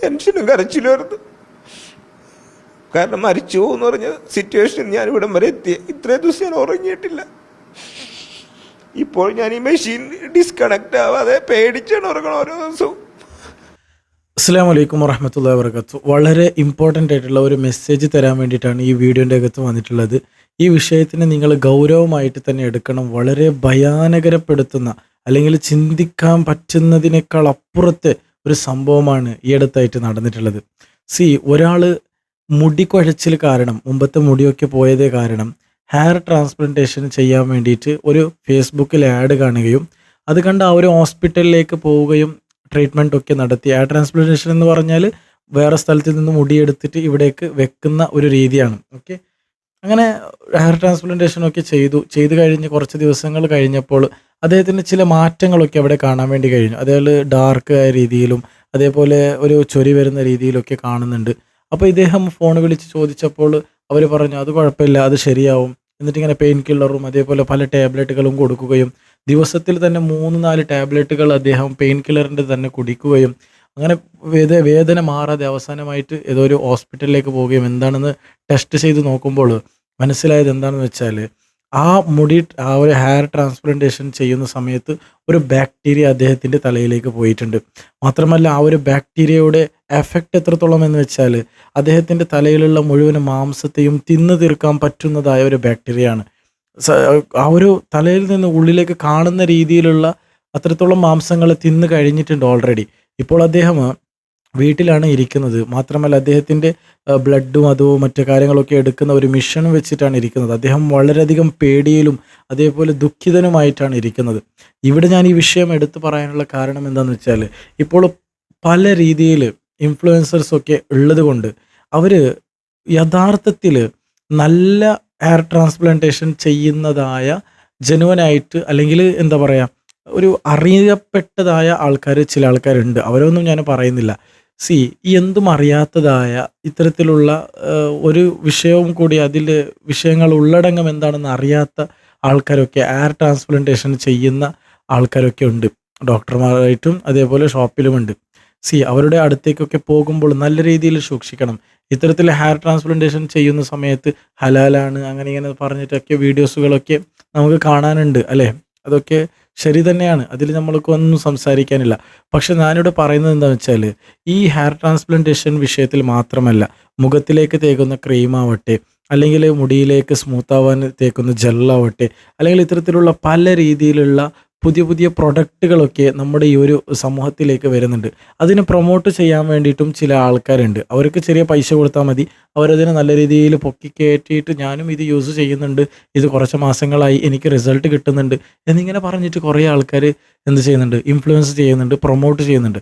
ടെൻഷനും കരച്ചിലുമായിരുന്നു. കാരണം മരിച്ചു പോകുമെന്ന് പറഞ്ഞ സിറ്റുവേഷൻ ഞാൻ ഇവിടം വരെ എത്തി. ഇത്രയും ദിവസം ഞാൻ ഉറങ്ങിയിട്ടില്ല. ഇപ്പോൾ ഞാൻ ഈ മെഷീൻ ഡിസ്കണക്ട് ആവാതെ പേടിച്ചാണ് ഉറങ്ങണം ഓരോ ദിവസവും. അസ്സലാമു അലൈക്കും വറഹ്മത്തുള്ളാഹി വബറകാതുഹു. വളരെ ഇമ്പോർട്ടൻ്റ് ആയിട്ടുള്ള ഒരു മെസ്സേജ് തരാൻ വേണ്ടിയിട്ടാണ് ഈ വീഡിയോൻ്റെ അകത്ത് വന്നിട്ടുള്ളത്. ഈ വിഷയത്തിനെ നിങ്ങൾ ഗൗരവമായിട്ട് തന്നെ എടുക്കണം. വളരെ ഭയാനകരപ്പെടുത്തുന്ന അല്ലെങ്കിൽ ചിന്തിക്കാൻ പറ്റുന്നതിനേക്കാൾ അപ്പുറത്തെ ഒരു സംഭവമാണ് ഈ അടുത്തായിട്ട് നടന്നിട്ടുള്ളത്. ഒരാൾ മുടി കുഴച്ചിൽ കാരണം, മുമ്പത്തെ മുടിയൊക്കെ പോയതേ കാരണം ഹെയർ ട്രാൻസ്പ്ലാന്റേഷൻ ചെയ്യാൻ വേണ്ടിയിട്ട് ഒരു ഫേസ്ബുക്കിൽ ആഡ് കാണുകയും അത് കണ്ട് ആ ഒരു ഹോസ്പിറ്റലിലേക്ക് പോവുകയും ട്രീറ്റ്മെൻ്റ് ഒക്കെ നടത്തി. ഹെയർ ട്രാൻസ്പ്ലാന്റേഷൻ എന്ന് പറഞ്ഞാൽ വേറെ സ്ഥലത്ത് നിന്ന് മുടിയെടുത്തിട്ട് ഇവിടേക്ക് വെക്കുന്ന ഒരു രീതിയാണ്. ഓക്കെ, അങ്ങനെ ഹെയർ ട്രാൻസ്പ്ലാന്റേഷൻ ഒക്കെ ചെയ്ത് കഴിഞ്ഞ് കുറച്ച് ദിവസങ്ങൾ കഴിഞ്ഞപ്പോൾ അദ്ദേഹത്തിന് ചില മാറ്റങ്ങളൊക്കെ അവിടെ കാണാൻ വേണ്ടി കഴിഞ്ഞു. അതേപോലെ ഡാർക്ക് ആയ രീതിയിലും അതേപോലെ ഒരു ചൊരി വരുന്ന രീതിയിലൊക്കെ കാണുന്നുണ്ട്. അപ്പോൾ ഇദ്ദേഹം ഫോൺ വിളിച്ച് ചോദിച്ചപ്പോൾ അവർ പറഞ്ഞു അത് കുഴപ്പമില്ല, അത് ശരിയാവും. എന്നിട്ട് ഇങ്ങനെ പെയിൻ കില്ലറും അതേപോലെ പല ടാബ്ലറ്റുകളും കൊടുക്കുകയും ദിവസത്തിൽ തന്നെ 3-4 ടാബ്ലറ്റുകൾ അദ്ദേഹം പെയിൻ കില്ലറിൻ്റെ തന്നെ കുടിക്കുകയും അങ്ങനെ വേദന മാറാതെ അവസാനമായിട്ട് ഏതോ ഒരു ഹോസ്പിറ്റലിലേക്ക് പോവുകയും എന്താണെന്ന് ടെസ്റ്റ് ചെയ്ത് നോക്കുമ്പോൾ മനസ്സിലായത് എന്താണെന്ന് വെച്ചാൽ ആ ഒരു ഹെയർ ട്രാൻസ്പ്ലാന്റേഷൻ ചെയ്യുന്ന സമയത്ത് ഒരു ബാക്ടീരിയ അദ്ദേഹത്തിൻ്റെ തലയിലേക്ക് പോയിട്ടുണ്ട്. മാത്രമല്ല ആ ഒരു ബാക്ടീരിയയുടെ എഫക്റ്റ് എത്രത്തോളം എന്ന് വെച്ചാൽ അദ്ദേഹത്തിൻ്റെ തലയിലുള്ള മുഴുവൻ മാംസത്തെയും തിന്നു തീർക്കാൻ പറ്റുന്നതായ ഒരു ബാക്ടീരിയയാണ്. ആ ഒരു തലയിൽ നിന്ന് ഉള്ളിലേക്ക് കാണുന്ന രീതിയിലുള്ള അത്രത്തോളം മാംസങ്ങൾ തിന്നു കഴിഞ്ഞിട്ടുണ്ട് ഓൾറെഡി. ഇപ്പോൾ അദ്ദേഹം വീട്ടിലാണ് ഇരിക്കുന്നത്. മാത്രമല്ല അദ്ദേഹത്തിൻ്റെ ബ്ലഡും അതും മറ്റു കാര്യങ്ങളൊക്കെ എടുക്കുന്ന ഒരു മിഷൻ വെച്ചിട്ടാണ് ഇരിക്കുന്നത്. അദ്ദേഹം വളരെയധികം പേടിയിലും അതേപോലെ ദുഃഖിതനുമായിട്ടാണ് ഇരിക്കുന്നത്. ഇവിടെ ഞാൻ ഈ വിഷയം എടുത്തു പറയാനുള്ള കാരണം എന്താണെന്ന് വെച്ചാൽ ഇപ്പോൾ പല രീതിയിൽ ഇൻഫ്ലുവൻസേഴ്സൊക്കെ ഉള്ളത് കൊണ്ട് അവർ യഥാർത്ഥത്തിൽ നല്ല ഹെയർ ട്രാൻസ്പ്ലാന്റേഷൻ ചെയ്യുന്നതായ ജനുവനായിട്ട് അല്ലെങ്കിൽ എന്താ പറയുക ഒരു അറിയപ്പെട്ടതായ ആൾക്കാർ ചില ആൾക്കാരുണ്ട്. അവരൊന്നും ഞാൻ പറയുന്നില്ല. എന്തും അറിയാത്തതായ ഇത്തരത്തിലുള്ള ഒരു വിഷയവും കൂടി അതിൽ വിഷയങ്ങൾ ഉള്ളടങ്കം എന്താണെന്ന് അറിയാത്ത ആൾക്കാരൊക്കെ ഹെയർ ട്രാൻസ്പ്ലാന്റേഷൻ ചെയ്യുന്ന ആൾക്കാരൊക്കെ ഉണ്ട്. ഡോക്ടർമാരായിട്ടും അതേപോലെ ഷോപ്പിലുമുണ്ട്. അവരുടെ അടുത്തേക്കൊക്കെ പോകുമ്പോൾ നല്ല രീതിയിൽ സൂക്ഷിക്കണം. ഇത്തരത്തിൽ ഹെയർ ട്രാൻസ്പ്ലാന്റേഷൻ ചെയ്യുന്ന സമയത്ത് ഹലാലാണ് അങ്ങനെ ഇങ്ങനെ പറഞ്ഞിട്ടൊക്കെ വീഡിയോസുകളൊക്കെ നമുക്ക് കാണാനുണ്ട് അല്ലേ? അതൊക്കെ ശരി തന്നെയാണ്, അതിൽ നമ്മൾക്കൊന്നും സംസാരിക്കാനില്ല. പക്ഷെ ഞാനിവിടെ പറയുന്നത് എന്താണെന്ന് വെച്ചാൽ ഈ ഹെയർ ട്രാൻസ്പ്ലാന്റേഷൻ വിഷയത്തിൽ മാത്രമല്ല, മുഖത്തിലേക്ക് തേക്കുന്ന ക്രീമാവട്ടെ അല്ലെങ്കിൽ മുടിയിലേക്ക് സ്മൂത്താവാൻ തേക്കുന്ന ജെല്ലാവട്ടെ അല്ലെങ്കിൽ ഇത്തരത്തിലുള്ള പല രീതിയിലുള്ള പുതിയ പുതിയ പ്രൊഡക്റ്റുകളൊക്കെ നമ്മുടെ ഈ ഒരു സമൂഹത്തിലേക്ക് വരുന്നുണ്ട്. അതിനെ പ്രൊമോട്ട് ചെയ്യാൻ വേണ്ടിയിട്ടും ചില ആൾക്കാരുണ്ട്. അവർക്ക് ചെറിയ പൈസ കൊടുത്താൽ മതി, അവരതിനെ നല്ല രീതിയിൽ പൊക്കി കയറ്റിയിട്ട് ഞാനും ഇത് യൂസ് ചെയ്യുന്നുണ്ട്, ഇത് കുറച്ച് മാസങ്ങളായി എനിക്ക് റിസൾട്ട് കിട്ടുന്നുണ്ട് എന്നിങ്ങനെ പറഞ്ഞിട്ട് കുറേ ആൾക്കാർ എന്ത് ചെയ്യുന്നുണ്ട്, ഇൻഫ്ലുവൻസ് ചെയ്യുന്നുണ്ട്, പ്രൊമോട്ട് ചെയ്യുന്നുണ്ട്.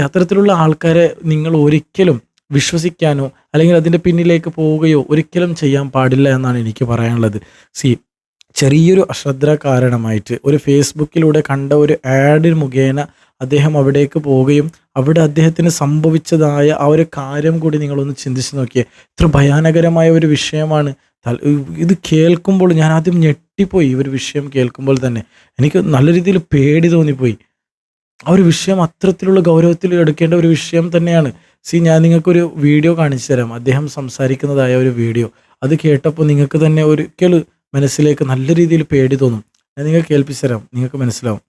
അത്തരത്തിലുള്ള ആൾക്കാരെ നിങ്ങൾ ഒരിക്കലും വിശ്വസിക്കാനോ അല്ലെങ്കിൽ അതിൻ്റെ പിന്നിലേക്ക് പോവുകയോ ഒരിക്കലും ചെയ്യാൻ പാടില്ല എന്നാണ് എനിക്ക് പറയാനുള്ളത്. ചെറിയൊരു അശ്രദ്ധ കാരണമായിട്ട് ഒരു ഫേസ്ബുക്കിലൂടെ കണ്ട ഒരു ആഡ് മുഖേന അദ്ദേഹം അവിടേക്ക് പോവുകയും അവിടെ അദ്ദേഹത്തിന് സംഭവിച്ചതായ ആ ഒരു കാര്യം കൂടി നിങ്ങളൊന്ന് ചിന്തിച്ച് നോക്കിയേ. ഇത്ര ഭയാനകരമായ ഒരു വിഷയമാണ്. ഇത് കേൾക്കുമ്പോൾ ഞാൻ ആദ്യം ഞെട്ടിപ്പോയി. ഈ ഒരു വിഷയം കേൾക്കുമ്പോൾ തന്നെ എനിക്ക് നല്ല രീതിയിൽ പേടി തോന്നിപ്പോയി. ആ ഒരു വിഷയം അത്തരത്തിലുള്ള ഗൗരവത്തിൽ എടുക്കേണ്ട ഒരു വിഷയം തന്നെയാണ്. ഞാൻ നിങ്ങൾക്കൊരു വീഡിയോ കാണിച്ചു തരാം, അദ്ദേഹം സംസാരിക്കുന്നതായ ഒരു വീഡിയോ. അത് കേട്ടപ്പോൾ നിങ്ങൾക്ക് തന്നെ ഒരിക്കലും മനസ്സിലേക്ക് നല്ല രീതിയിൽ പേടി തോന്നും. ഞാൻ നിങ്ങൾക്ക് കേൾപ്പിച്ചു തരാം, നിങ്ങൾക്ക് മനസ്സിലാവും.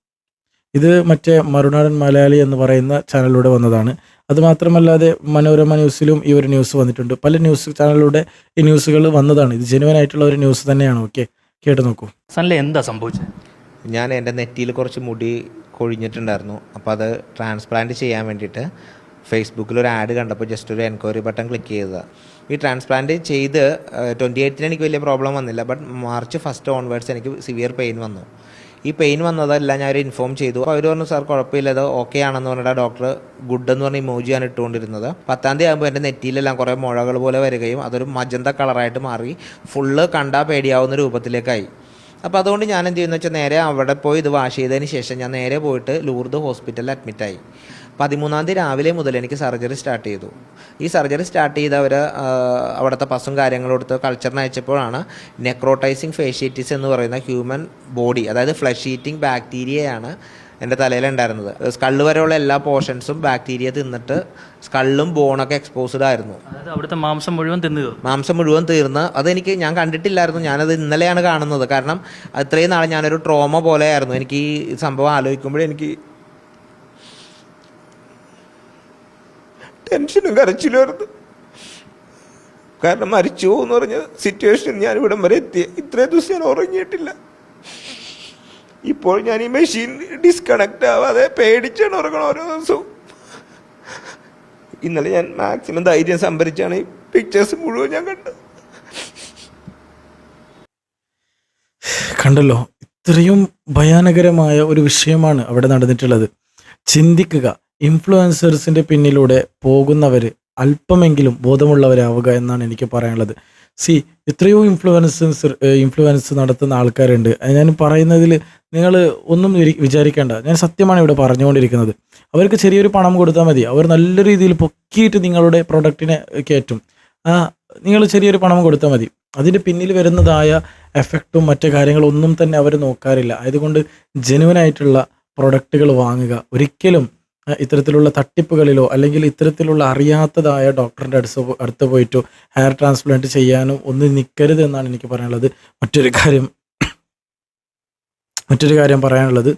ഇത് മറ്റേ മറുനാടൻ മലയാളി എന്ന് പറയുന്ന ചാനലിലൂടെ വന്നതാണ്. അതുമാത്രമല്ലാതെ മനോരമ ന്യൂസിലും ഈ ഒരു ന്യൂസ് വന്നിട്ടുണ്ട്. പല ന്യൂസ് ചാനലിലൂടെ ഈ ന്യൂസുകൾ വന്നതാണ്. ഇത് ജെനുവൻ ആയിട്ടുള്ള ഒരു ന്യൂസ് തന്നെയാണ്. ഓക്കെ, കേട്ട് നോക്കൂ. എന്താ സംഭവിച്ചത്? ഞാൻ എൻ്റെ നെറ്റിയിൽ കുറച്ച് മുടി കൊഴിഞ്ഞിട്ടുണ്ടായിരുന്നു. അപ്പോൾ അത് ട്രാൻസ്പ്ലാന്റ് ചെയ്യാൻ വേണ്ടിയിട്ട് ഫേസ്ബുക്കിൽ ഒരു ആഡ് കണ്ടപ്പോൾ ജസ്റ്റ് ഒരു എൻക്വയറി ബട്ടൺ ക്ലിക്ക് ചെയ്തതാണ്. ഈ ട്രാൻസ്പ്ലാന്റ് ചെയ്ത് 28 എനിക്ക് വലിയ പ്രോബ്ലം വന്നില്ല. ബട്ട് March 1 ഓൺവേർഡ്സ് എനിക്ക് സിവിയർ പെയിൻ വന്നു. ഈ പെയിൻ വന്നതെല്ലാം ഞാൻ ഇൻഫോം ചെയ്തു. അപ്പോൾ അവർ പറഞ്ഞു സാർ കുഴപ്പമില്ല, അത് ഓക്കെ ആണെന്ന് പറഞ്ഞിട്ട് ഡോക്ടർ ഗുഡ് എന്ന് പറഞ്ഞ ഇമോജിയാണ് ഇട്ടുകൊണ്ടിരുന്നത്. 10-ാം തീയതി ആകുമ്പോൾ എൻ്റെ നെറ്റിയിലെല്ലാം കുറേ മുഴകൾ പോലെ വരികയും അതൊരു മജന്ത കളറായിട്ട് മാറി ഫുള്ള് കണ്ടാൽ പേടിയാവുന്ന രൂപത്തിലേക്കായി. അപ്പോൾ അതുകൊണ്ട് ഞാൻ എന്ത് ചെയ്യുന്നത് വെച്ചാൽ നേരെ അവിടെ പോയി ഇത് വാഷ് ചെയ്തതിന് ശേഷം ഞാൻ നേരെ പോയിട്ട് ലൂർദ് ഹോസ്പിറ്റലിൽ അഡ്മിറ്റായി. 13-ാം തീയതി രാവിലെ മുതൽ എനിക്ക് സർജറി സ്റ്റാർട്ട് ചെയ്തു. ഈ സർജറി സ്റ്റാർട്ട് ചെയ്ത് അവർ അവിടുത്തെ പസും കാര്യങ്ങളും എടുത്ത് കൾച്ചറിന് അയച്ചപ്പോഴാണ് നെക്രോട്ടൈസിങ് ഫേഷ്യേറ്റിസ് എന്ന് പറയുന്ന ഹ്യൂമൻ ബോഡി, അതായത് ഫ്ലഷ് ഈറ്റിംഗ് ബാക്ടീരിയയാണ് എൻ്റെ തലയിലുണ്ടായിരുന്നത്. സ്കള്ള് വരെയുള്ള എല്ലാ പോർഷൻസും ബാക്ടീരിയ തിന്നിട്ട് സ്കള്ളും ബോണൊക്കെ എക്സ്പോസ്ഡ് ആയിരുന്നു. അവിടുത്തെ മാംസം മുഴുവൻ തീർന്ന് അതെനിക്ക് ഞാൻ കണ്ടിട്ടില്ലായിരുന്നു. ഞാനത് ഇന്നലെയാണ് കാണുന്നത്. കാരണം അത്രയും നാളെ ഞാനൊരു ട്രോമ പോലെയായിരുന്നു. എനിക്ക് ഈ സംഭവം ആലോചിക്കുമ്പോഴേ എനിക്ക് ടെൻഷനും കരച്ചിലുമായിരുന്നു. കാരണം മരിച്ചു എന്ന് പറഞ്ഞ സിറ്റുവേഷൻ ഞാൻ ഇവിടം വരെ എത്തി. ഇത്രയും ദിവസം ഞാൻ ഉറങ്ങിയിട്ടില്ല. ഇപ്പോൾ ഞാൻ ഈ മെഷീൻ ഡിസ്കണക്ട് ആവാതെ പേടിച്ചാണ് ഉറങ്ങണം ഓരോ ദിവസവും. ഇന്നലെ ഞാൻ മാക്സിമം ധൈര്യം സംഭരിച്ചാണ് ഈ പിക്ചേഴ്സ് മുഴുവൻ ഞാൻ കണ്ടത്. കണ്ടല്ലോ, ഇത്രയും ഭയാനകരമായ ഒരു വിഷയമാണ് അവിടെ നടന്നിട്ടുള്ളത്. ചിന്തിക്കുക, ഇൻഫ്ലുവൻസേഴ്സിൻ്റെ പിന്നിലൂടെ പോകുന്നവർ അല്പമെങ്കിലും ബോധമുള്ളവരാവുക എന്നാണ് എനിക്ക് പറയാനുള്ളത്. എത്രയോ ഇൻഫ്ലുവൻസ് നടത്തുന്ന ആൾക്കാരുണ്ട്. ഞാൻ പറയുന്നതിൽ നിങ്ങൾ ഒന്നും വിചാരിക്കേണ്ട. ഞാൻ സത്യമാണ് ഇവിടെ പറഞ്ഞുകൊണ്ടിരിക്കുന്നത്. അവർക്ക് ചെറിയൊരു പണം കൊടുത്താൽ മതി, അവർ നല്ല രീതിയിൽ പൊക്കിയിട്ട് നിങ്ങളുടെ പ്രൊഡക്റ്റിനെ കയറ്റും. നിങ്ങൾ ചെറിയൊരു പണം കൊടുത്താൽ മതി. അതിൻ്റെ പിന്നിൽ വരുന്നതായ എഫക്റ്റും മറ്റു കാര്യങ്ങളൊന്നും തന്നെ അവർ നോക്കാറില്ല. അതുകൊണ്ട് ജെനുവനായിട്ടുള്ള പ്രൊഡക്റ്റുകൾ വാങ്ങുക. ഒരിക്കലും ഇത്തരത്തിലുള്ള തട്ടിപ്പുകളിലോ അല്ലെങ്കിൽ ഇത്തരത്തിലുള്ള അറിയാത്തതായ ഡോക്ടറിൻ്റെ അടുത്ത് പോയിട്ടോ ഹെയർ ട്രാൻസ്പ്ലാന്റ് ചെയ്യാനും ഒന്നും നിൽക്കരുത് എന്നാണ് എനിക്ക് പറയാനുള്ളത്. മറ്റൊരു കാര്യം പറയാനുള്ളത്,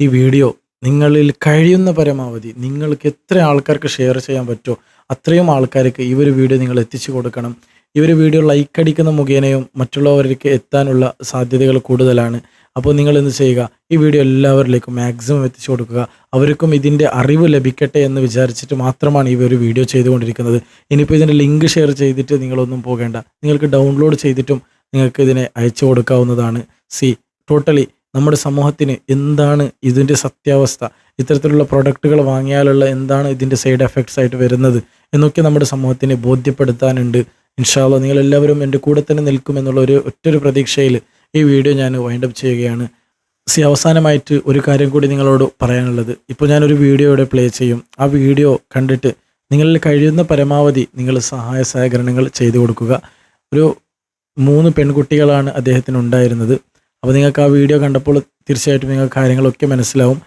ഈ വീഡിയോ നിങ്ങളിൽ കഴിയുന്ന പരമാവധി നിങ്ങൾക്ക് എത്ര ആൾക്കാർക്ക് ഷെയർ ചെയ്യാൻ പറ്റുമോ അത്രയും ആൾക്കാർക്ക് ഈ ഒരു വീഡിയോ നിങ്ങൾ എത്തിച്ചു കൊടുക്കണം. ഈ ഒരു വീഡിയോ ലൈക്ക് അടിക്കുന്ന മുഖേനയും മറ്റുള്ളവർക്ക് എത്താനുള്ള സാധ്യതകൾ കൂടുതലാണ്. അപ്പോൾ നിങ്ങൾ എന്ത് ചെയ്യുക, ഈ വീഡിയോ എല്ലാവരിലേക്കും മാക്സിമം എത്തിച്ചു കൊടുക്കുക. അവർക്കും ഇതിൻ്റെ അറിവ് ലഭിക്കട്ടെ എന്ന് വിചാരിച്ചിട്ട് മാത്രമാണ് ഈ ഒരു വീഡിയോ ചെയ്തുകൊണ്ടിരിക്കുന്നത്. ഇനിയിപ്പോൾ ഇതിൻ്റെ ലിങ്ക് ഷെയർ ചെയ്തിട്ട് നിങ്ങളൊന്നും പോകേണ്ട. നിങ്ങൾക്ക് ഡൗൺലോഡ് ചെയ്തിട്ടും നിങ്ങൾക്ക് ഇതിനെ അയച്ചു കൊടുക്കാവുന്നതാണ്. ടോട്ടലി നമ്മുടെ സമൂഹത്തിന് എന്താണ് ഇതിൻ്റെ സത്യാവസ്ഥ, ഇത്തരത്തിലുള്ള പ്രൊഡക്റ്റുകൾ വാങ്ങിയാലുള്ള എന്താണ് ഇതിൻ്റെ സൈഡ് എഫക്ട്സ് ആയിട്ട് വരുന്നത് എന്നൊക്കെ നമ്മുടെ സമൂഹത്തിന് ബോധ്യപ്പെടുത്താനുണ്ട്. ഇൻഷാ അല്ലാഹ് നിങ്ങളെല്ലാവരും എൻ്റെ കൂടെ തന്നെ നിൽക്കുമെന്നുള്ള ഒറ്റൊരു പ്രതീക്ഷയിൽ ഈ വീഡിയോ ഞാൻ വൈൻഡപ്പ് ചെയ്യുകയാണ്. അവസാനമായിട്ട് ഒരു കാര്യം കൂടി നിങ്ങളോട് പറയാനുള്ളത്, ഇപ്പോൾ ഞാനൊരു വീഡിയോ ഇവിടെ പ്ലേ ചെയ്യും. ആ വീഡിയോ കണ്ടിട്ട് നിങ്ങളിൽ കഴിയുന്ന പരമാവധി നിങ്ങൾ സഹായ സഹകരണങ്ങൾ ചെയ്തു കൊടുക്കുക. ഒരു 3 പെൺകുട്ടികളാണ് അദ്ദേഹത്തിന് ഉണ്ടായിരുന്നത്. അപ്പോൾ നിങ്ങൾക്ക് ആ വീഡിയോ കണ്ടപ്പോൾ തീർച്ചയായിട്ടും നിങ്ങൾക്ക് കാര്യങ്ങളൊക്കെ മനസ്സിലാവും.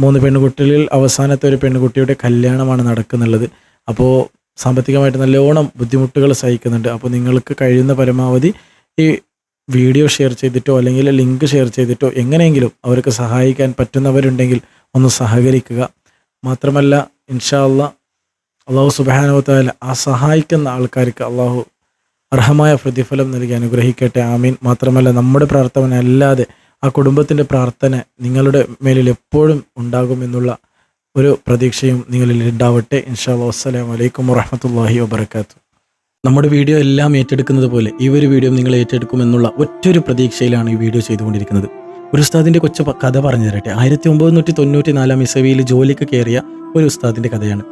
3 പെൺകുട്ടികളിൽ അവസാനത്തെ ഒരു പെൺകുട്ടിയുടെ കല്യാണമാണ് നടക്കുന്നുള്ളത്. അപ്പോൾ സാമ്പത്തികമായിട്ട് നല്ലോണം ബുദ്ധിമുട്ടുകൾ സഹിക്കുന്നുണ്ട്. അപ്പോൾ നിങ്ങൾക്ക് കഴിയുന്ന പരമാവധി ഈ വീഡിയോ ഷെയർ ചെയ്തിട്ടോ അല്ലെങ്കിൽ ലിങ്ക് ഷെയർ ചെയ്തിട്ടോ എങ്ങനെയെങ്കിലും അവർക്ക് സഹായിക്കാൻ പറ്റുന്നവരുണ്ടെങ്കിൽ ഒന്ന് സഹകരിക്കുക. മാത്രമല്ല ഇൻഷാ അല്ലാഹ് അള്ളാഹു സുബ്ഹാനഹു വ തആല ആ സഹായിക്കുന്ന ആൾക്കാർക്ക് അള്ളാഹു അർഹമായ പ്രതിഫലം നൽകി അനുഗ്രഹിക്കട്ടെ. ആമീൻ. മാത്രമല്ല നമ്മുടെ പ്രാർത്ഥന അല്ലാതെ ആ കുടുംബത്തിൻ്റെ പ്രാർത്ഥന നിങ്ങളുടെ മേലിൽ എപ്പോഴും ഉണ്ടാകുമെന്നുള്ള ഒരു പ്രതീക്ഷയും നിങ്ങളിൽ ഉണ്ടാവട്ടെ. ഇൻഷാ അല്ലാഹ്. അസ്സലാമു അലൈക്കും വറഹ്മത്തുള്ളാഹി വബറകാതുഹു. നമ്മുടെ വീഡിയോ എല്ലാം ഏറ്റെടുക്കുന്നത് പോലെ ഈ ഒരു വീഡിയോ നിങ്ങൾ ഏറ്റെടുക്കുമെന്നുള്ള ഒറ്റൊരു പ്രതീക്ഷയിലാണ് ഈ വീഡിയോ ചെയ്തുകൊണ്ടിരിക്കുന്നത്. ഒരു ഉസ്താദിൻ്റെ കൊച്ചു കഥ പറഞ്ഞു തരട്ടെ. 1994 ഇസവിയിൽ ജോലിക്ക് കയറിയ ഒരു ഉസ്താദിൻ്റെ കഥയാണ്.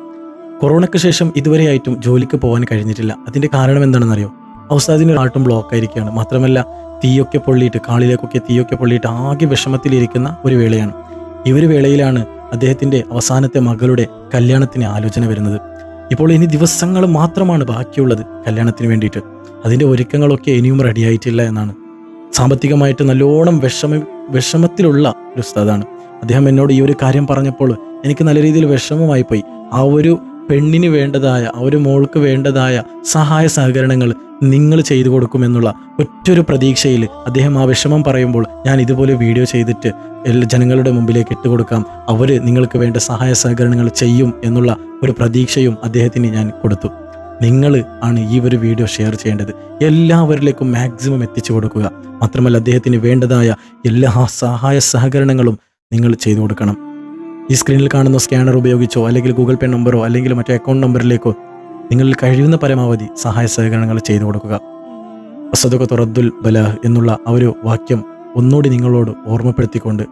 കൊറോണയ്ക്ക് ശേഷം ഇതുവരെയായിട്ടും ജോലിക്ക് പോകാൻ കഴിഞ്ഞിട്ടില്ല. അതിൻ്റെ കാരണം എന്താണെന്നറിയോ? ആ ഉസ്താദിന് ആട്ടും ബ്ലോക്ക് ആയിരിക്കുകയാണ്. മാത്രമല്ല തീയൊക്കെ പൊള്ളിയിട്ട്, കാളിലേക്കൊക്കെ തീയൊക്കെ പൊള്ളിയിട്ട് ആകെ വിഷമത്തിലിരിക്കുന്ന ഒരു വേളയാണ്. ഈ ഒരു വേളയിലാണ് അദ്ദേഹത്തിൻ്റെ അവസാനത്തെ മകളുടെ കല്യാണത്തിന് ആലോചന വരുന്നത്. ഇപ്പോൾ ഇനി ദിവസങ്ങൾ മാത്രമാണ് ബാക്കിയുള്ളത് കല്യാണത്തിന് വേണ്ടിയിട്ട്. അതിൻ്റെ ഒരുക്കങ്ങളൊക്കെ ഇനിയും റെഡിയായിട്ടില്ല എന്നാണ്. സാമ്പത്തികമായിട്ട് നല്ലോണം വിഷമത്തിലുള്ള ഒരു ഉസ്താദാണ്. അദ്ദേഹം എന്നോട് ഈ ഒരു കാര്യം പറഞ്ഞപ്പോൾ എനിക്ക് നല്ല രീതിയിൽ വിഷമമായി പോയി. ആ ഒരു പെണ്ണിന് വേണ്ടതായ, ആ ഒരു മോൾക്ക് വേണ്ടതായ സഹായ സഹകരണങ്ങൾ നിങ്ങൾ ചെയ്തു കൊടുക്കുമെന്നുള്ള ഒറ്റൊരു പ്രതീക്ഷയിൽ അദ്ദേഹം ആ വിഷമം പറയുമ്പോൾ ഞാൻ ഇതുപോലെ വീഡിയോ ചെയ്തിട്ട് ജനങ്ങളുടെ മുമ്പിലേക്ക് ഇട്ടുകൊടുക്കാം, അവർ നിങ്ങൾക്ക് വേണ്ട സഹായ സഹകരണങ്ങൾ ചെയ്യും എന്നുള്ള ഒരു പ്രതീക്ഷയും അദ്ദേഹത്തിന് ഞാൻ കൊടുത്തു. നിങ്ങൾ ആണ് ഈ ഒരു വീഡിയോ ഷെയർ ചെയ്യേണ്ടത്. എല്ലാവരിലേക്കും മാക്സിമം എത്തിച്ചു കൊടുക്കുക. മാത്രമല്ല അദ്ദേഹത്തിന് വേണ്ടതായ എല്ലാ സഹായ സഹകരണങ്ങളും നിങ്ങൾ ചെയ്തു കൊടുക്കണം. ഈ സ്ക്രീനിൽ കാണുന്ന സ്കാനർ ഉപയോഗിച്ചോ അല്ലെങ്കിൽ ഗൂഗിൾ പേ നമ്പറോ അല്ലെങ്കിൽ മറ്റേ അക്കൗണ്ട് നമ്പറിലേക്കോ നിങ്ങളിൽ കഴിയുന്ന പരമാവധി സഹായ സഹകരണങ്ങൾ ചെയ്തു കൊടുക്കുക. അസ്സദഖത്തു റദ്ദുൽ ബലാഹ് എന്നുള്ള ആ ഒരു വാക്യം ഒന്നുകൂടി നിങ്ങളോട് ഓർമ്മപ്പെടുത്തിക്കൊണ്ട്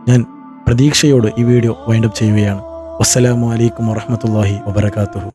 ഞാൻ പ്രതീക്ഷയോട് ഈ വീഡിയോ വൈൻഡപ്പ് ചെയ്യുകയാണ്. വസ്സലാമു അലൈക്കും വറഹ്മത്തുള്ളാഹി വബറകാതുഹു.